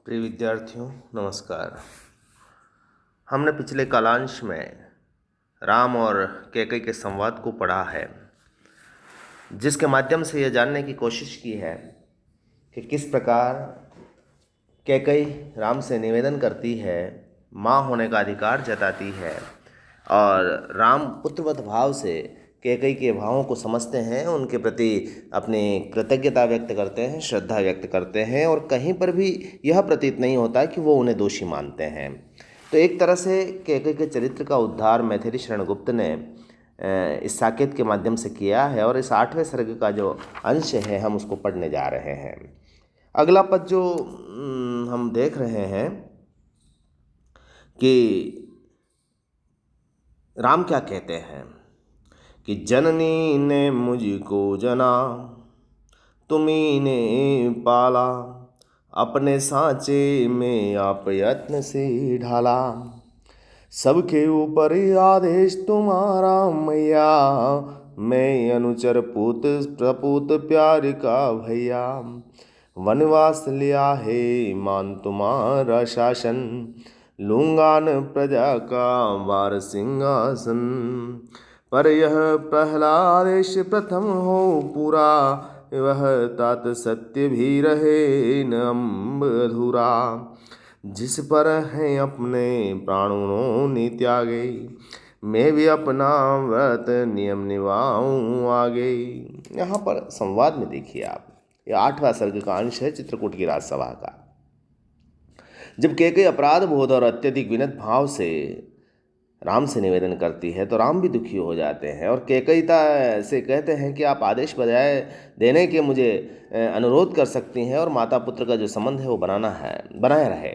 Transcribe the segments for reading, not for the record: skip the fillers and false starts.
प्रिय विद्यार्थियों, नमस्कार। हमने पिछले कालांश में राम और कैकई के संवाद को पढ़ा है, जिसके माध्यम से यह जानने की कोशिश की है कि किस प्रकार कैकई राम से निवेदन करती है, माँ होने का अधिकार जताती है और राम पुत्रवत भाव से कैकई के भावों को समझते हैं, उनके प्रति अपनी कृतज्ञता व्यक्त करते हैं, श्रद्धा व्यक्त करते हैं और कहीं पर भी यह प्रतीत नहीं होता कि वो उन्हें दोषी मानते हैं। तो एक तरह से कैकई के चरित्र का उद्धार मैथिली शरण गुप्त ने इस साकेत के माध्यम से किया है और इस 8वें सर्ग का जो अंश है हम उसको पढ़ने जा रहे हैं। अगला पद जो हम देख रहे हैं कि राम क्या कहते हैं कि जननी ने मुझको जना, तुम्ही ने पाला, अपने सांचे में आप यत्न से ढाला। सबके ऊपर आदेश तुम्हारा मैया, मैं अनुचर पूत प्रपूत प्यार का भैया। वनवास लिया है मान तुम्हारा शासन, लूंगा न प्रजा का वार सिंहासन। पर यह पहला आदेश प्रथम हो पूरा, वह तात सत्य भी रहे न अम्ब अधूरा। जिस पर हैं अपने प्राणों ने त्यागे, मैं भी अपना व्रत नियम निभाऊं आगे। यहाँ पर संवाद में देखिए आप, यह 8वां सर्ग का अंश है चित्रकूट की राजसभा का। जब कैकई अपराध बोध और अत्यधिक विनत भाव से राम से निवेदन करती है तो राम भी दुखी हो जाते हैं और कैकईता से कहते हैं कि आप आदेश बजाय देने के मुझे अनुरोध कर सकती हैं और माता पुत्र का जो संबंध है वो बनाए रहे।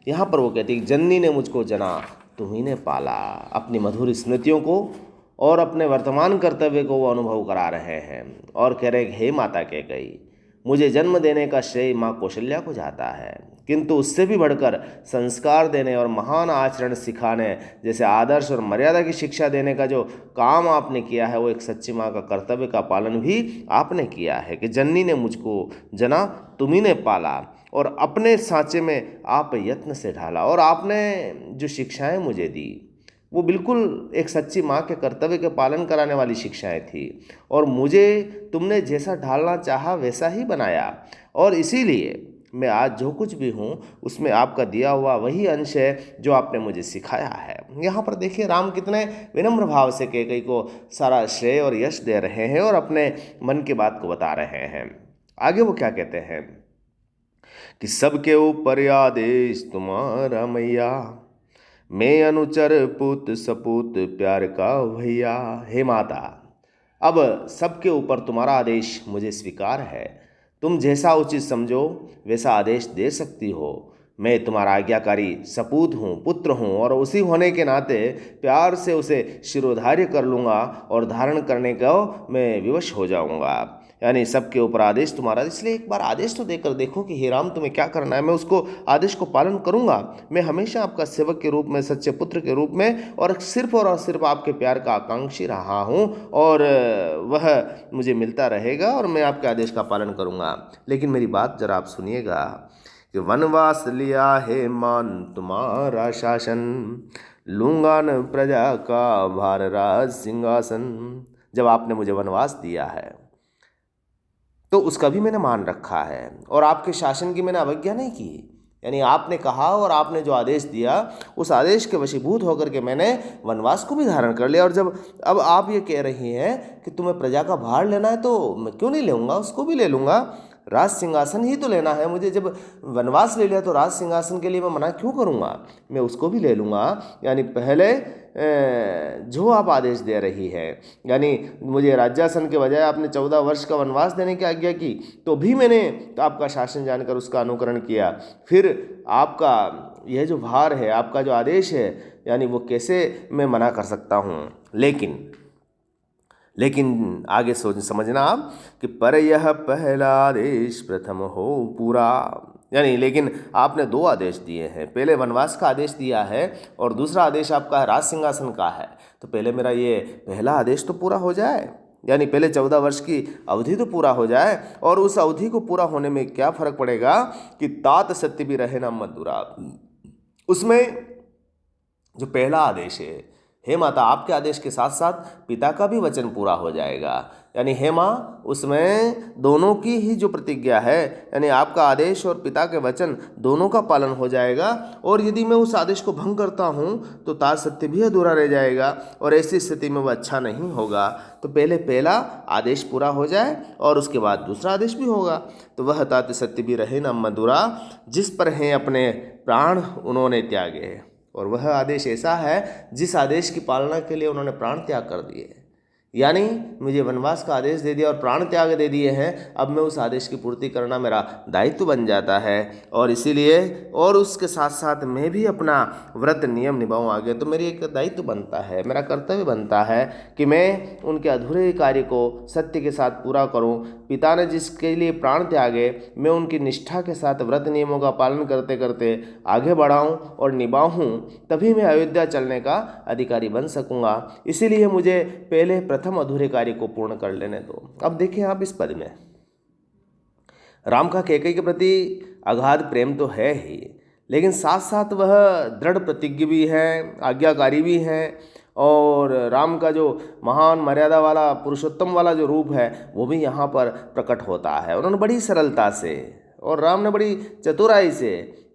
यहाँ पर वो कहती है, जननी ने मुझको जना, तुम्ही ने पाला। अपनी मधुर स्मृतियों को और अपने वर्तमान कर्तव्य को वो अनुभव करा रहे हैं और कह रहे हैं, हे माता कैकई, मुझे जन्म देने का श्रेय माँ कौशल्या को जाता है, किंतु उससे भी बढ़कर संस्कार देने और महान आचरण सिखाने जैसे आदर्श और मर्यादा की शिक्षा देने का जो काम आपने किया है वो एक सच्ची माँ का कर्तव्य का पालन भी आपने किया है कि जननी ने मुझको जना, तुम्ही ने पाला और अपने सांचे में आप यत्न से ढाला। और आपने जो शिक्षाएं मुझे दी वो बिल्कुल एक सच्ची माँ के कर्तव्य के पालन कराने वाली शिक्षाएं थी और मुझे तुमने जैसा ढालना चाहा वैसा ही बनाया और इसीलिए मैं आज जो कुछ भी हूँ उसमें आपका दिया हुआ वही अंश है जो आपने मुझे सिखाया है। यहाँ पर देखिए राम कितने विनम्र भाव से कैकई को सारा श्रेय और यश दे रहे हैं और अपने मन की बात को बता रहे हैं। आगे वो क्या कहते हैं कि सबके ऊपर आदेश तुम्हारा मैया, मैं अनुचर पुत सपूत प्यार का भैया। हे माता, अब सबके ऊपर तुम्हारा आदेश मुझे स्वीकार है, तुम जैसा उचित समझो वैसा आदेश दे सकती हो। मैं तुम्हारा आज्ञाकारी सपूत हूँ, पुत्र हूँ और उसी होने के नाते प्यार से उसे शिरोधार्य कर लूँगा और धारण करने का मैं विवश हो जाऊँगा। यानी सबके ऊपर आदेश तुम्हारा, इसलिए एक बार आदेश तो देकर देखो कि हे राम तुम्हें क्या करना है, मैं उसको आदेश को पालन करूँगा। मैं हमेशा आपका सेवक के रूप में, सच्चे पुत्र के रूप में और सिर्फ आपके प्यार का आकांक्षी रहा हूँ और वह मुझे मिलता रहेगा और मैं आपके आदेश का पालन करूँगा। लेकिन मेरी बात जरा आप सुनिएगा कि वनवास लिया है मान तुम्हारा शासन, लूंगा न प्रजा का भार राज सिंहासन। जब आपने मुझे वनवास दिया है तो उसका भी मैंने मान रखा है और आपके शासन की मैंने अवज्ञा नहीं की। यानी आपने कहा और आपने जो आदेश दिया उस आदेश के वशीभूत होकर के मैंने वनवास को भी धारण कर लिया। और जब अब आप ये कह रही हैं कि तुम्हें प्रजा का भार लेना है तो मैं क्यों नहीं लूँगा, उसको भी ले लूँगा। राज सिंहासन ही तो लेना है मुझे, जब वनवास ले लिया तो राज सिंहासन के लिए मैं मना क्यों करूँगा, मैं उसको भी ले लूँगा। यानी पहले जो आप आदेश दे रही है, यानी मुझे राज्यासन के बजाय आपने 14 वर्ष का वनवास देने की आज्ञा की तो भी मैंने आपका शासन जानकर उसका अनुकरण किया। फिर आपका यह जो भार है, आपका जो आदेश है, यानी वो कैसे मैं मना कर सकता हूँ। लेकिन आगे समझना आप कि पर यह पहला आदेश प्रथम हो पूरा। यानी लेकिन आपने 2 आदेश दिए हैं, पहले वनवास का आदेश दिया है और दूसरा आदेश आपका राज सिंहासन का है, तो पहले मेरा ये पहला आदेश तो पूरा हो जाए। यानी पहले 14 वर्ष की अवधि तो पूरा हो जाए, और उस अवधि को पूरा होने में क्या फर्क पड़ेगा कि तात सत्य भी रहे ना मधुरा। उसमें जो पहला आदेश है, हे माता, आपके आदेश के साथ साथ पिता का भी वचन पूरा हो जाएगा। यानी हे माँ, उसमें दोनों की ही जो प्रतिज्ञा है, यानी आपका आदेश और पिता के वचन दोनों का पालन हो जाएगा। और यदि मैं उस आदेश को भंग करता हूँ तो तात सत्य भी अधूरा रह जाएगा, और ऐसी स्थिति में वह अच्छा नहीं होगा। तो पहले पहला आदेश पूरा हो जाए और उसके बाद दूसरा आदेश भी होगा। तो वह तात सत्य भी रहे न मधुरा, जिस पर हैं अपने प्राण उन्होंने त्यागे। और वह आदेश ऐसा है जिस आदेश की पालना के लिए उन्होंने प्राण त्याग कर दिए। यानी मुझे वनवास का आदेश दे दिया और प्राण त्याग दे दिए हैं, अब मैं उस आदेश की पूर्ति करना मेरा दायित्व बन जाता है। और इसीलिए और उसके साथ साथ मैं भी अपना व्रत नियम निभाऊँ आगे, तो मेरी एक दायित्व बनता है, मेरा कर्तव्य बनता है कि मैं उनके अधूरे कार्य को सत्य के साथ पूरा करूँ। पिता ने जिसके लिए प्राण त्यागे, मैं उनकी निष्ठा के साथ व्रत नियमों का पालन करते करते आगे बढ़ाऊँ और निभाऊँ, तभी मैं अयोध्या चलने का अधिकारी बन सकूँगा। इसीलिए मुझे पहले प्रथम अधूरे कार्य को पूर्ण कर लेने दो। अब देखिए आप इस पद में राम का कैकेयी के प्रति अगाध प्रेम तो है ही, लेकिन साथ साथ वह दृढ़ प्रतिज्ञ भी है, आज्ञाकारी भी है। और राम का जो महान मर्यादा वाला पुरुषोत्तम वाला जो रूप है वो भी यहाँ पर प्रकट होता है। उन्होंने बड़ी सरलता से और राम ने बड़ी चतुराई से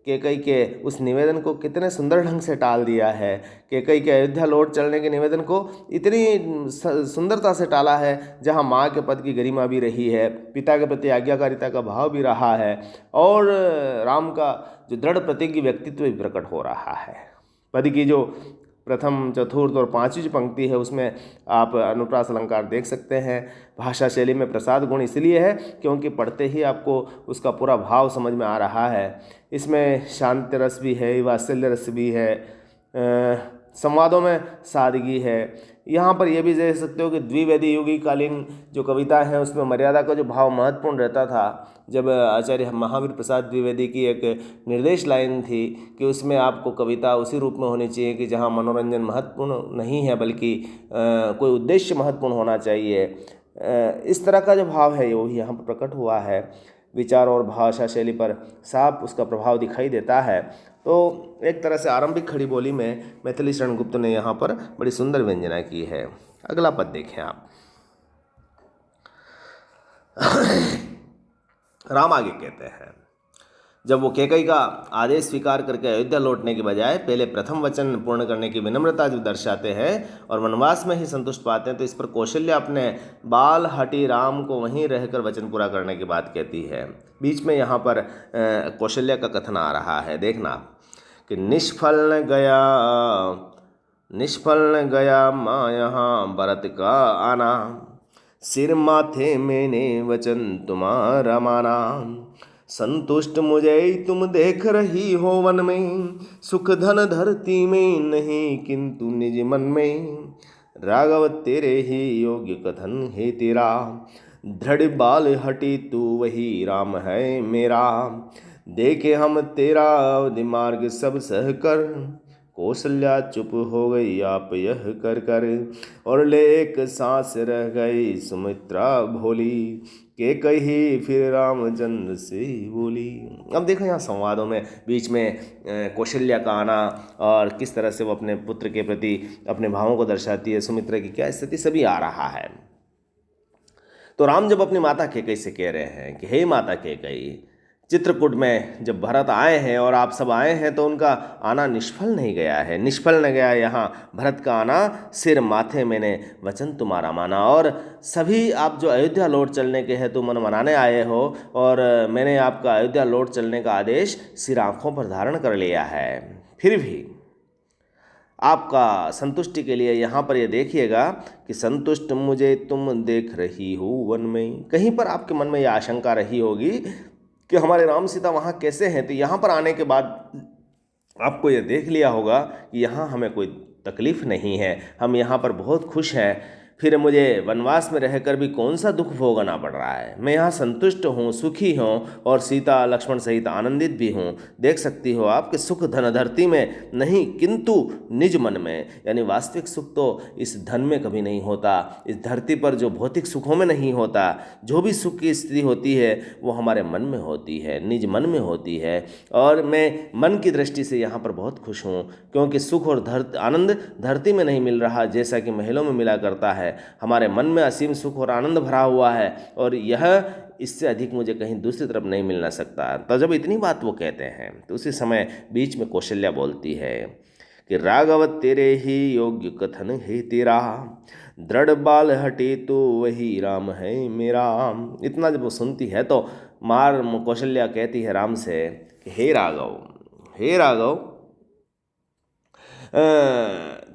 कैकेयी के उस निवेदन को कितने सुंदर ढंग से टाल दिया है। कैकेयी के अयोध्या लौट चलने के निवेदन को इतनी सुंदरता से टाला है, जहाँ माँ के पद की गरिमा भी रही है, पिता के प्रति आज्ञाकारिता का भाव भी रहा है, और राम का जो दृढ़ प्रतिज्ञ व्यक्तित्व भी प्रकट हो रहा है। पद की जो प्रथम, चतुर्थ और पांचवी जो पंक्ति है उसमें आप अनुप्रास अलंकार देख सकते हैं। भाषा शैली में प्रसाद गुण इसलिए है क्योंकि पढ़ते ही आपको उसका पूरा भाव समझ में आ रहा है। इसमें शांति रस भी है, वात्सल्य रस भी है, संवादों में सादगी है। यहाँ पर यह भी देख सकते हो कि द्विवेदी युगी कालीन जो कविता है उसमें मर्यादा का जो भाव महत्वपूर्ण रहता था। जब आचार्य महावीर प्रसाद द्विवेदी की एक निर्देश लाइन थी कि उसमें आपको कविता उसी रूप में होनी चाहिए कि जहाँ मनोरंजन महत्वपूर्ण नहीं है बल्कि कोई उद्देश्य महत्वपूर्ण होना चाहिए। इस तरह का जो भाव है वो यहाँ पर प्रकट हुआ है। विचार और भाषा शैली पर साफ उसका प्रभाव दिखाई देता है। तो एक तरह से आरंभिक खड़ी बोली में मैथिली शरण गुप्त ने यहाँ पर बड़ी सुंदर व्यंजना की है। अगला पद देखें आप। राम आगे कहते हैं, जब वो कैकेयी का आदेश स्वीकार करके अयोध्या लौटने के बजाय पहले प्रथम वचन पूर्ण करने की विनम्रता जो दर्शाते हैं और वनवास में ही संतुष्ट पाते हैं, तो इस पर कौशल्या अपने बाल हटी राम को वहीं रहकर वचन पूरा करने की बात कहती है। बीच में यहाँ पर कौशल्या का कथन आ रहा है, देखना कि निष्फल न गया माँ यहाँ भरत का आना, सिर माथे मैंने वचन तुम्हारा माना, संतुष्ट मुझे तुम देख रही हो वन में, सुख धन धरती में नहीं किंतु निज मन में, राघव तेरे ही योग्य कथन है तेरा, दृढ़ बाल हटी तू वही राम है मेरा, देखे हम तेरा दिमाग सब सह कर, कौशल्या चुप हो गई आप यह कर कर, और ले एक सांस रह गई सुमित्रा भोली, कैकेयी फिर रामचंद्र से बोली। अब देखो यहाँ संवादों में बीच में कौशल्या का आना और किस तरह से वो अपने पुत्र के प्रति अपने भावों को दर्शाती है, सुमित्रा की क्या स्थिति, सभी आ रहा है। तो राम जब अपनी माता कैकेयी से कह रहे हैं कि हे माता कैकेयी, चित्रकूट में जब भरत आए हैं और आप सब आए हैं तो उनका आना निष्फल नहीं गया है, निष्फल न गया यहाँ भरत का आना, सिर माथे मैंने वचन तुम्हारा माना। और सभी आप जो अयोध्या लौट चलने के हेतु मन मनाने आए हो और मैंने आपका अयोध्या लौट चलने का आदेश सिर आँखों पर धारण कर लिया है, फिर भी आपका संतुष्टि के लिए यहाँ पर ये देखिएगा कि संतुष्ट मुझे तुम देख रही हो वन में। कहीं पर आपके मन में यह आशंका रही होगी कि हमारे राम सीता वहाँ कैसे हैं, तो यहाँ पर आने के बाद आपको ये देख लिया होगा कि यहाँ हमें कोई तकलीफ़ नहीं है, हम यहाँ पर बहुत खुश हैं। फिर मुझे वनवास में रहकर भी कौन सा दुख भोगना पड़ रहा है। मैं यहाँ संतुष्ट हूँ, सुखी हूँ और सीता लक्ष्मण सहित आनंदित भी हूँ। देख सकती हो आपके सुख धन धरती में नहीं, किंतु निज मन में, यानी वास्तविक सुख तो इस धन में कभी नहीं होता, इस धरती पर जो भौतिक सुखों में नहीं होता। जो भी सुख की स्थिति होती है वो हमारे मन में होती है, निज मन में होती है। और मैं मन की दृष्टि से यहाँ पर बहुत खुश हूँ, क्योंकि सुख और आनंद धरती में नहीं मिल रहा जैसा कि महलों में मिला करता है। हमारे मन में असीम सुख और आनंद भरा हुआ है, और यह इससे अधिक मुझे कहीं दूसरी तरफ नहीं मिल ना सकता। तो जब इतनी बात वो कहते हैं तो उसी समय बीच में कौशल्या बोलती है कि राघव तेरे ही योग्य कथन है तेरा, दृढ़ बाल हटे तो वही राम है मेरा। इतना जब वो सुनती है तो कौशल्या कहती है राम से कि हे राघव, हे राघव,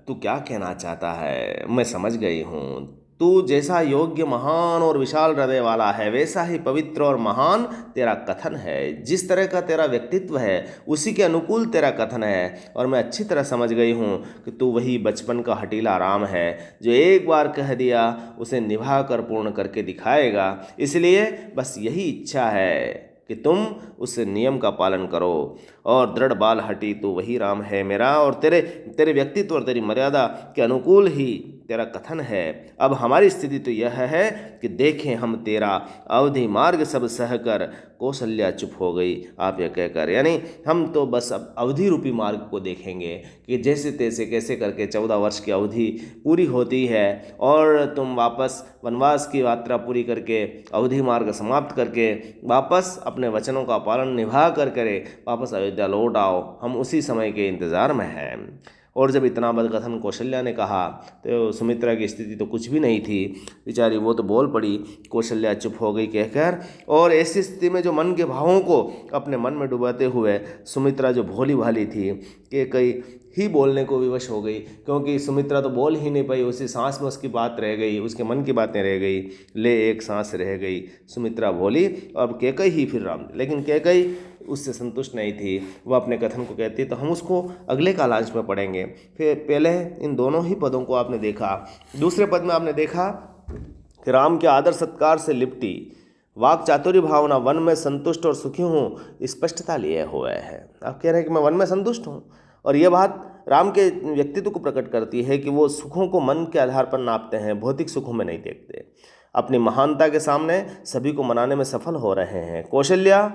तू क्या कहना चाहता है मैं समझ गई हूँ। तू जैसा योग्य, महान और विशाल हृदय वाला है, वैसा ही पवित्र और महान तेरा कथन है। जिस तरह का तेरा व्यक्तित्व है उसी के अनुकूल तेरा कथन है। और मैं अच्छी तरह समझ गई हूँ कि तू वही बचपन का हठीला राम है जो एक बार कह दिया उसे निभा कर पूर्ण करके दिखाएगा। इसलिए बस यही इच्छा है कि तुम उस नियम का पालन करो। और दृढ़ बाल हटी तो वही राम है मेरा, और तेरे व्यक्तित्व और तेरी मर्यादा के अनुकूल ही तेरा कथन है। अब हमारी स्थिति तो यह है कि देखें हम तेरा अवधि मार्ग सब सहकर। कौशल्या चुप हो गई आप यह कहकर, यानी हम तो बस अब अवधि रूपी मार्ग को देखेंगे कि जैसे तैसे कैसे करके 14 वर्ष की अवधि पूरी होती है और तुम वापस वनवास की यात्रा पूरी करके अवधि मार्ग समाप्त करके वापस अपने वचनों का पालन निभा कर करे वापस अयोध्या लौट आओ। हम उसी समय के इंतज़ार में हैं। और जब इतना बदकथन कौशल्या ने कहा तो सुमित्रा की स्थिति तो कुछ भी नहीं थी, बेचारी वो तो बोल पड़ी। कौशल्या चुप हो गई कहकर, और ऐसी स्थिति में जो मन के भावों को अपने मन में डुबाते हुए सुमित्रा जो भोली भाली थी कि कई ही बोलने को विवश हो गई, क्योंकि सुमित्रा तो बोल ही नहीं पाई। उसी सांस में उसकी बात रह गई, उसके मन की बातें रह गई, ले एक सांस रह गई। सुमित्रा बोली और कैकई ही फिर राम, लेकिन कैकई उससे संतुष्ट नहीं थी। वह अपने कथन को कहती तो हम उसको अगले कालांश में पढ़ेंगे। फिर पहले इन दोनों ही पदों को आपने देखा। दूसरे पद में आपने देखा कि राम के आदर सत्कार से लिपटी वाक चातुर्य भावना, वन में संतुष्ट और सुखी हूँ, स्पष्टता लिए हुए है। आप कह रहे हैं कि मैं वन में संतुष्ट हूँ, और यह बात राम के व्यक्तित्व को प्रकट करती है कि वो सुखों को मन के आधार पर नापते हैं, भौतिक सुखों में नहीं देखते। अपनी महानता के सामने सभी को मनाने में सफल हो रहे हैं। कौशल्या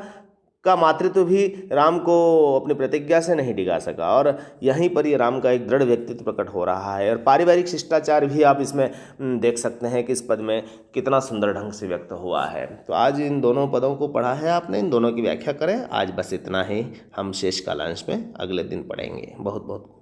का मातृत्व भी राम को अपनी प्रतिज्ञा से नहीं डिगा सका, और यहीं पर ये राम का एक दृढ़ व्यक्तित्व प्रकट हो रहा है। और पारिवारिक शिष्टाचार भी आप इसमें देख सकते हैं कि इस पद में कितना सुंदर ढंग से व्यक्त हुआ है। तो आज इन दोनों पदों को पढ़ा है आपने, इन दोनों की व्याख्या करें। आज बस इतना ही, हम शेष कालांश में अगले दिन पढ़ेंगे। बहुत बहुत